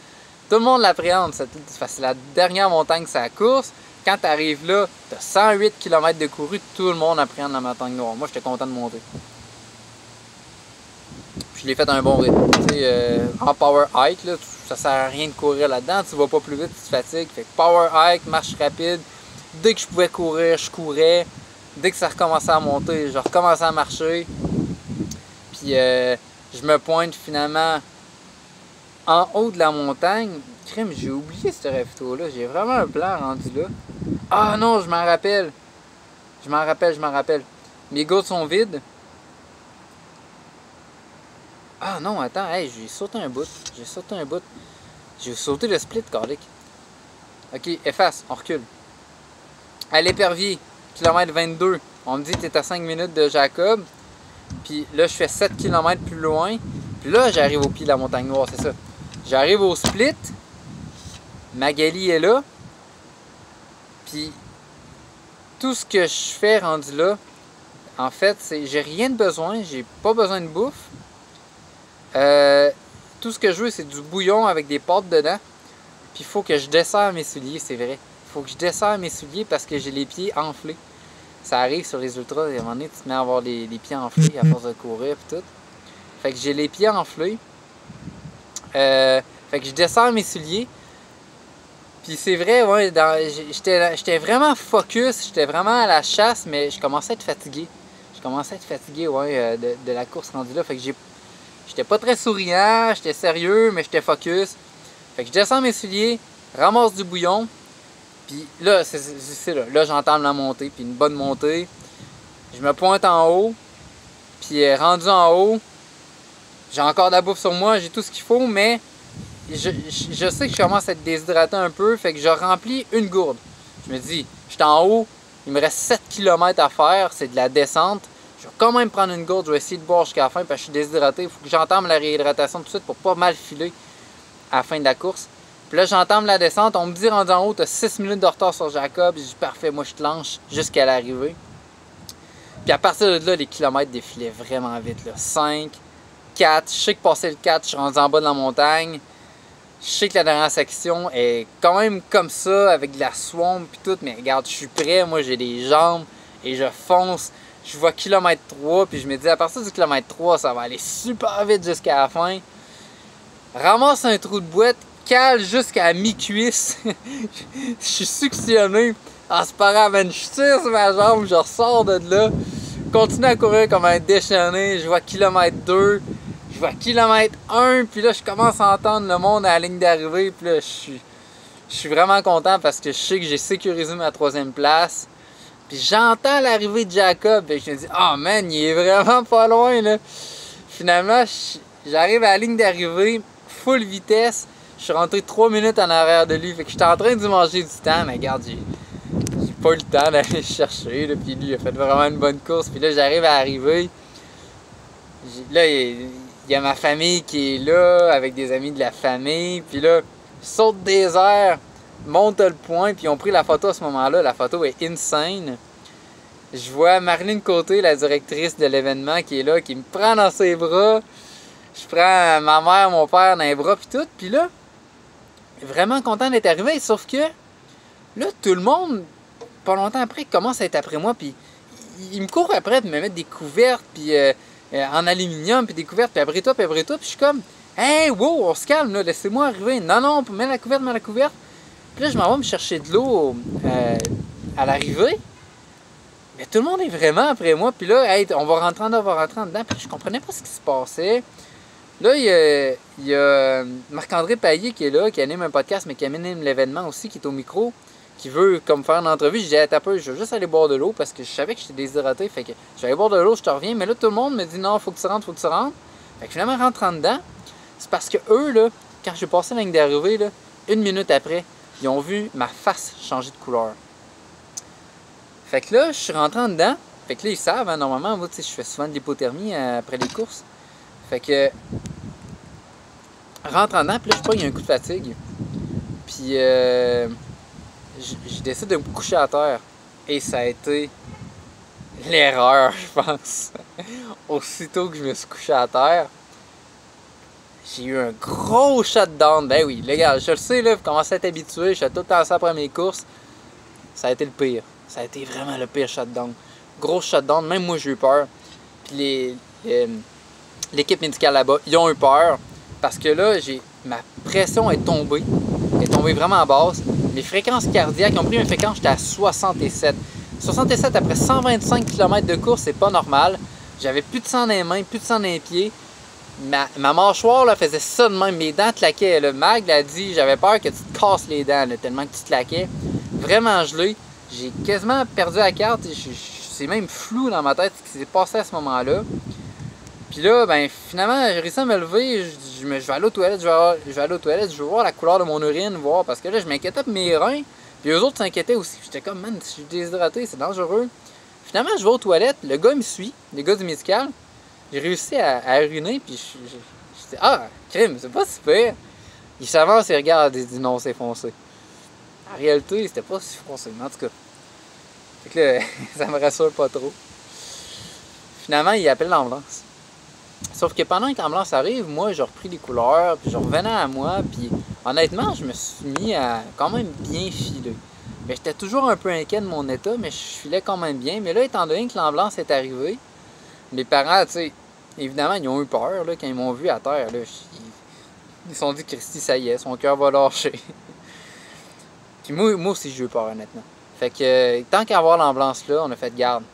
Tout le monde l'appréhende, c'est la dernière montagne de sa course. Quand tu arrives là, tu as 108 km de couru, tout le monde appréhende la montagne noire. Moi j'étais content de monter. Je l'ai fait à un bon rythme. En power hike, là, ça sert à rien de courir là-dedans. Tu vas pas plus vite, tu te fatigues. Fait que power hike, marche rapide. Dès que je pouvais courir, je courais. Dès que ça recommençait à monter, je recommençais à marcher. Puis je me pointe finalement en haut de la montagne. Crème, j'ai oublié ce ravito-là. J'ai vraiment un plan rendu là. Ah non, je m'en rappelle. Je m'en rappelle. Mes gourdes sont vides. Ah non, attends, hey, j'ai sauté un bout. J'ai sauté le split, Cardic. Ok, efface, on recule. À l'épervier, kilomètre 22. On me dit que t'es à 5 minutes de Jacob. Puis là, je fais 7 km plus loin. Puis là, j'arrive au pied de la montagne noire, c'est ça. J'arrive au split. Magali est là. Puis tout ce que je fais rendu là, en fait, c'est j'ai rien de besoin. J'ai pas besoin de bouffe. Tout ce que je veux, c'est du bouillon avec des pâtes dedans. Puis il faut que je desserre mes souliers, c'est vrai. Il faut que je desserre mes souliers parce que j'ai les pieds enflés. Ça arrive sur les ultras, à un moment donné, tu te mets à avoir les pieds enflés à force de courir et tout. Fait que j'ai les pieds enflés. Fait que je desserre mes souliers. Puis c'est vrai, ouais, j'étais vraiment focus, j'étais vraiment à la chasse, mais je commençais à être fatigué. Ouais, de la course rendue là. Fait que j'étais pas très souriant, j'étais sérieux, mais j'étais focus. Fait que je descends mes souliers, ramasse du bouillon, puis là, c'est là. Là, j'entame la montée, puis une bonne montée. Je me pointe en haut, puis rendu en haut, j'ai encore de la bouffe sur moi, j'ai tout ce qu'il faut, mais je sais que je commence à être déshydraté un peu, fait que je remplis une gourde. Je me dis, je suis en haut, il me reste 7 km à faire, c'est de la descente. Je vais quand même prendre une gourde, je vais essayer de boire jusqu'à la fin parce que je suis déshydraté. Il faut que j'entame la réhydratation tout de suite pour pas mal filer à la fin de la course. Puis là, j'entame la descente, on me dit rendu en haut, t'as 6 minutes de retard sur Jacob. Je dis parfait, moi je te lance jusqu'à l'arrivée. Puis à partir de là, les kilomètres défilaient vraiment vite. Là. 5, 4, je sais que passer le 4, je suis rendu en bas de la montagne. Je sais que la dernière section est quand même comme ça, avec de la swamp et tout, mais regarde, je suis prêt, moi j'ai des jambes et je fonce. Je vois kilomètre 3, puis je me dis à partir du kilomètre 3, ça va aller super vite jusqu'à la fin. Ramasse un trou de boîte, cale jusqu'à mi-cuisse. Je suis suctionné. Ah, c'est pas grave, man. Je tire sur ma jambe, je ressors de là. Continue à courir comme un déchaîné. Je vois kilomètre 2. Je vois kilomètre 1. Puis là, je commence à entendre le monde à la ligne d'arrivée. Puis là, je suis vraiment content parce que je sais que j'ai sécurisé ma 3e place. Puis j'entends l'arrivée de Jacob. Et je me dis, oh man, il est vraiment pas loin, là. Finalement, j'arrive à la ligne d'arrivée, full vitesse. Je suis rentré 3 minutes en arrière de lui. Fait que j'étais en train de manger du temps. Mais regarde, j'ai pas eu le temps d'aller le chercher. Là, puis lui, il a fait vraiment une bonne course. Puis là, j'arrive à arriver. Là, il y a ma famille qui est là, avec des amis de la famille. Puis là, je saute des airs, monte le point. Puis ils ont pris la photo à ce moment-là. La photo est insane. Je vois Marilyn Côté, la directrice de l'événement, qui est là, qui me prend dans ses bras. Je prends ma mère, mon père dans les bras, puis tout. Puis là, vraiment content d'être arrivé. Sauf que là, tout le monde, pas longtemps après, commence à être après moi. Puis il me court après de me mettre des couvertes, puis en aluminium, puis des couvertes, puis après toi, puis après toi. Puis je suis comme, hey, wow, on se calme, là, laissez-moi arriver. Non, non, mets la couverte, mets la couverte. Puis là, je m'en vais me chercher de l'eau à l'arrivée. Mais tout le monde est vraiment après moi. Puis là, hey, on va rentrer dedans. Puis je comprenais pas ce qui se passait. Là, il y a Marc-André Paillé qui est là, qui anime un podcast, mais qui anime l'événement aussi, qui est au micro, qui veut comme faire une entrevue. Je dis, hey, t'as peu, je vais juste aller boire de l'eau parce que je savais que j'étais déshydraté. Fait que je vais aller boire de l'eau, je te reviens. Mais là, tout le monde me dit, non, faut que tu rentres, faut que tu rentres. Fait que finalement, rentrant dedans, c'est parce que eux, là, quand j'ai passé la ligne d'arrivée, là, 1 minute après, ils ont vu ma face changer de couleur. Fait que là, je suis rentré en dedans. Fait que là, ils savent, hein, normalement, moi, je fais souvent de l'hypothermie après les courses. Fait que, rentre en dedans, puis là, je pogne un coup de fatigue. Puis, je décide de me coucher à terre. Et ça a été l'erreur, je pense. Aussitôt que je me suis couché à terre, j'ai eu un gros shutdown. Ben oui, les gars, je le sais, là, vous commencez à être habitués. Je fais tout le temps ça après mes courses. Ça a été le pire. Ça a été vraiment le pire shutdown. Gros shutdown, même moi j'ai eu peur. Puis l'équipe médicale là-bas, ils ont eu peur. Parce que là, ma pression est tombée. Elle est tombée vraiment basse. Mes fréquences cardiaques ont pris une fréquence, j'étais à 67. 67 après 125 km de course, c'est pas normal. J'avais plus de sang dans les mains, plus de sang dans les pieds. Ma mâchoire là, faisait ça de même. Mes dents claquaient. Le Mag l'a dit, j'avais peur que tu te casses les dents là, tellement que tu te claquais. Vraiment gelé. J'ai quasiment perdu la carte. C'est même flou dans ma tête ce qui s'est passé à ce moment-là. Puis là, ben finalement, j'ai réussi à me lever. Je vais aller aux toilettes. Je veux voir la couleur de mon urine, voir. Parce que là, je m'inquiétais pour mes reins. Puis eux autres s'inquiétaient aussi. J'étais comme, man, si je suis déshydraté, c'est dangereux. Finalement, je vais aux toilettes. Le gars me suit. Le gars du médical. J'ai réussi à uriner. Puis j'étais, ah, crime, c'est pas si pire. Il s'avance et regarde. Il dit, non, c'est foncé. En réalité, c'était pas si foncé, mais en tout cas. Fait que là, ça me rassure pas trop. Finalement, il appelle l'ambulance. Sauf que pendant que l'ambulance arrive, moi, j'ai repris les couleurs, puis je revenais à moi, puis honnêtement, je me suis mis à quand même bien filer. Mais j'étais toujours un peu inquiet de mon état, mais je filais quand même bien. Mais là, étant donné que l'ambulance est arrivée, mes parents, tu sais, évidemment, ils ont eu peur là, quand ils m'ont vu à terre. Là, ils se sont dit, Christy, ça y est, son cœur va lâcher. Puis moi aussi, j'ai eu peur, honnêtement. Fait que tant qu'à avoir l'ambulance là, on a fait garde.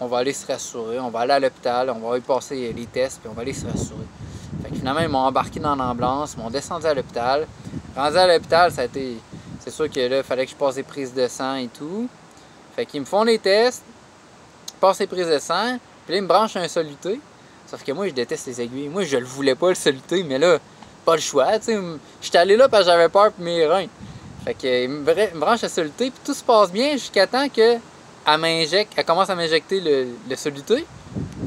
On va aller se rassurer, on va aller à l'hôpital, on va y passer les tests, puis on va aller se rassurer. Fait que finalement, ils m'ont embarqué dans l'ambulance, ils m'ont descendu à l'hôpital. Rendu à l'hôpital, ça a été... C'est sûr que là, il fallait que je passe des prises de sang et tout. Fait qu'ils me font les tests, je passe les prises de sang, puis là, ils me branchent un soluté. Sauf que moi, je déteste les aiguilles. Moi, je le voulais pas, le soluté, mais là, pas le choix, tu sais. J'étais allé là parce que j'avais peur pour mes reins. Fait que, il me branche la soluté, puis tout se passe bien jusqu'à temps que elle commence à m'injecter le soluté.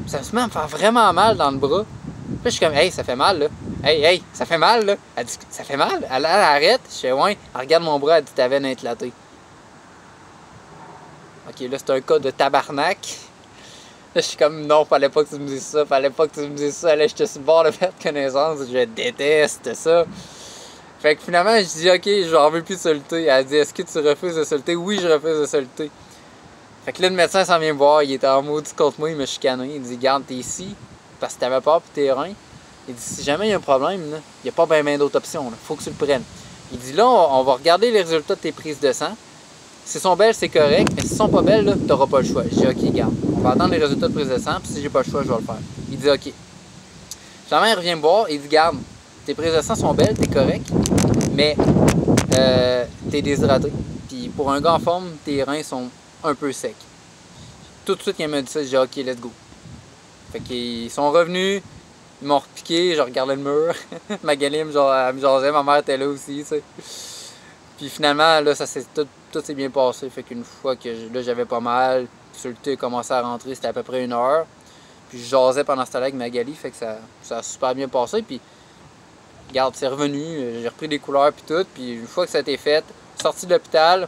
Ça se met à me faire vraiment mal dans le bras. Puis là, je suis comme, hey, ça fait mal, là. Hey, ça fait mal, là. Elle dit, ça fait mal? Elle arrête. Je fais, ouais, elle regarde mon bras, elle dit, ta veine est éclatée. Ok, là, c'est un cas de tabarnak. Là, je suis comme, non, fallait pas que tu me dises ça, fallait pas que tu me dises ça. Là, j'étais sur le bord de perdre connaissance, je déteste ça. Fait que finalement, je dis, ok, j'en veux plus de soluté. Elle dit, est-ce que tu refuses de soluté? Oui, je refuse de soluté. Fait que là, le médecin s'en vient me voir, il était en maudit contre moi, il m'a chicané. Il dit, garde, t'es ici, parce que t'avais peur pour tes reins. Il dit, si jamais il y a un problème, il n'y a pas bien d'autres options, il faut que tu le prennes. Il dit, là, on va regarder les résultats de tes prises de sang. Si elles sont belles, c'est correct, mais si elles sont pas belles, là, t'auras pas le choix. Je dis, ok, garde, on va attendre les résultats de prise de sang, puis si j'ai pas le choix, je vais le faire. Il dit, ok. Finalement, il revient me voir, il dit, garde, tes prises de sang sont belles, t'es correct, mais t'es déshydraté. Puis pour un gars en forme, tes reins sont un peu secs. Tout de suite, il m'a dit ça, j'ai dit, ok, let's go. Fait qu'ils sont revenus, ils m'ont repiqué, je regardais le mur. Magali, elle me jasait, ma mère était là aussi, tu sais. Puis finalement, là, tout s'est bien passé. Fait qu'une fois que là, j'avais pas mal, sur le thé a commencé à rentrer, c'était à peu près 1 heure. Puis je jasais pendant ce temps-là avec Magali, fait que ça a super bien passé. Puis, regarde, c'est revenu, j'ai repris des couleurs puis tout. Puis une fois que ça a été fait, sorti de l'hôpital,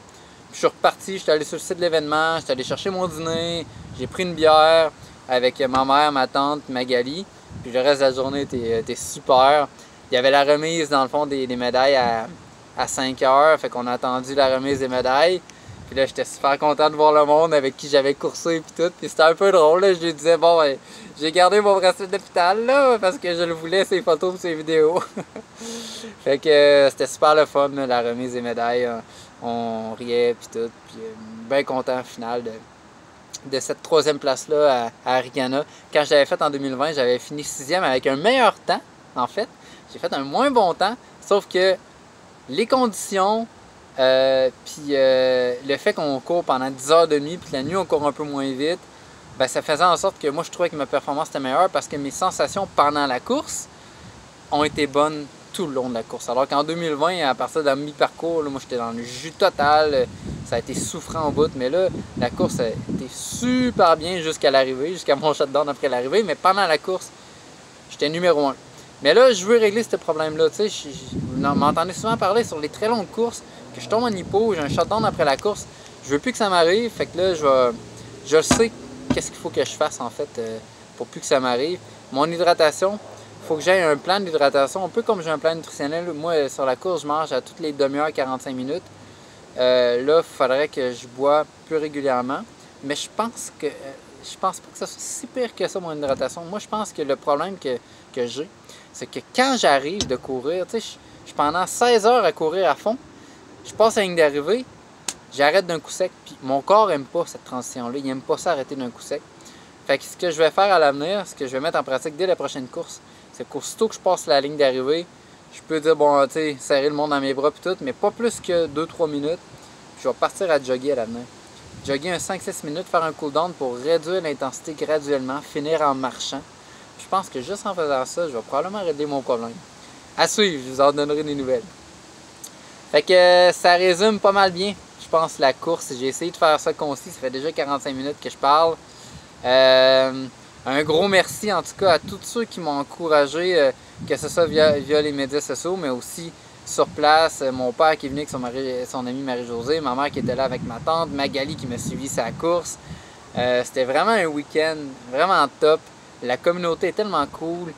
je suis reparti, j'étais allé sur le site de l'événement, j'étais allé chercher mon dîner, j'ai pris une bière avec ma mère, ma tante, Magali. Puis le reste de la journée était super. Il y avait la remise, dans le fond, des médailles à 5 heures. Fait qu'on a attendu la remise des médailles. Puis là, j'étais super content de voir le monde avec qui j'avais coursé puis tout. Puis c'était un peu drôle, là. Je lui disais, bon, ben, j'ai gardé mon bracelet d'hôpital, là, parce que je le voulais, ces photos et ces vidéos. Fait que c'était super le fun, là, la remise des médailles. On riait puis tout. Puis bien content, au final, de cette 3e place-là à Arikana. Quand je l'avais fait en 2020, j'avais fini 6e avec un meilleur temps, en fait. J'ai fait un moins bon temps, sauf que les conditions, puis le fait qu'on court pendant 10 heures de nuit, puis la nuit on court un peu moins vite, ben, ça faisait en sorte que moi je trouvais que ma performance était meilleure parce que mes sensations pendant la course ont été bonnes tout le long de la course. Alors qu'en 2020, à partir de la mi-parcours, moi j'étais dans le jus total, ça a été souffrant au bout, mais là, la course a été super bien jusqu'à l'arrivée, jusqu'à mon shutdown après l'arrivée, mais pendant la course, j'étais numéro 1. Mais là, je veux régler ce problème-là. Tu sais, vous m'entendez souvent parler sur les très longues courses, que je tombe en hypo, j'ai un shutdown après la course. Je veux plus que ça m'arrive, fait que là, je sais qu'est-ce qu'il faut que je fasse, en fait, pour plus que ça m'arrive. Mon hydratation, il faut que j'aie un plan d'hydratation, un peu comme j'ai un plan nutritionnel. Moi, sur la course, je mange à toutes les demi-heures, 45 minutes. Là, il faudrait que je bois plus régulièrement. Mais je pense pas que ça soit si pire que ça, mon hydratation. Moi, je pense que le problème que j'ai, c'est que quand j'arrive de courir, tu sais, je suis pendant 16 heures à courir à fond, je passe la ligne d'arrivée, j'arrête d'un coup sec, puis mon corps n'aime pas cette transition-là, il n'aime pas ça arrêter d'un coup sec. Fait que ce que je vais faire à l'avenir, ce que je vais mettre en pratique dès la prochaine course, c'est qu'aussitôt que je passe la ligne d'arrivée, je peux dire, bon, tu sais, serrer le monde dans mes bras puis tout, mais pas plus que 2-3 minutes, puis je vais partir à jogger à l'avenir. Jogger un 5-6 minutes, faire un cool-down pour réduire l'intensité graduellement, finir en marchant. Je pense que juste en faisant ça, je vais probablement régler mon problème. À suivre, je vous en donnerai des nouvelles. Fait que ça résume pas mal bien, je pense, la course. J'ai essayé de faire ça concis, ça fait déjà 45 minutes que je parle. Un gros merci en tout cas à tous ceux qui m'ont encouragé, que ce soit via les médias sociaux, mais aussi sur place. Mon père qui est venu avec son amie Marie-Josée, ma mère qui était là avec ma tante, Magali qui m'a suivi sa course. C'était vraiment un week-end vraiment top. La communauté est tellement cool.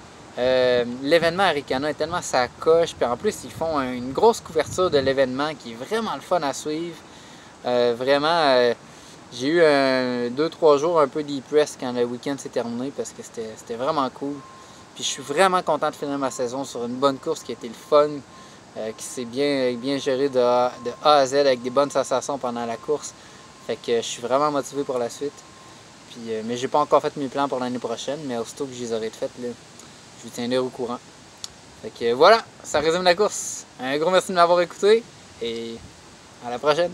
L'événement Arikana est tellement sa coche. Puis en plus, ils font une grosse couverture de l'événement qui est vraiment le fun à suivre. J'ai eu 2-3 jours un peu depressed quand le week-end s'est terminé parce que c'était vraiment cool. Puis je suis vraiment content de finir ma saison sur une bonne course qui a été le fun, qui s'est bien géré de A à Z avec des bonnes sensations pendant la course. Fait que je suis vraiment motivé pour la suite. Puis, mais j'ai pas encore fait mes plans pour l'année prochaine, mais aussitôt que je les aurai faits, là, je vous tiendrai au courant. Fait que voilà, ça résume la course. Un gros merci de m'avoir écouté et à la prochaine.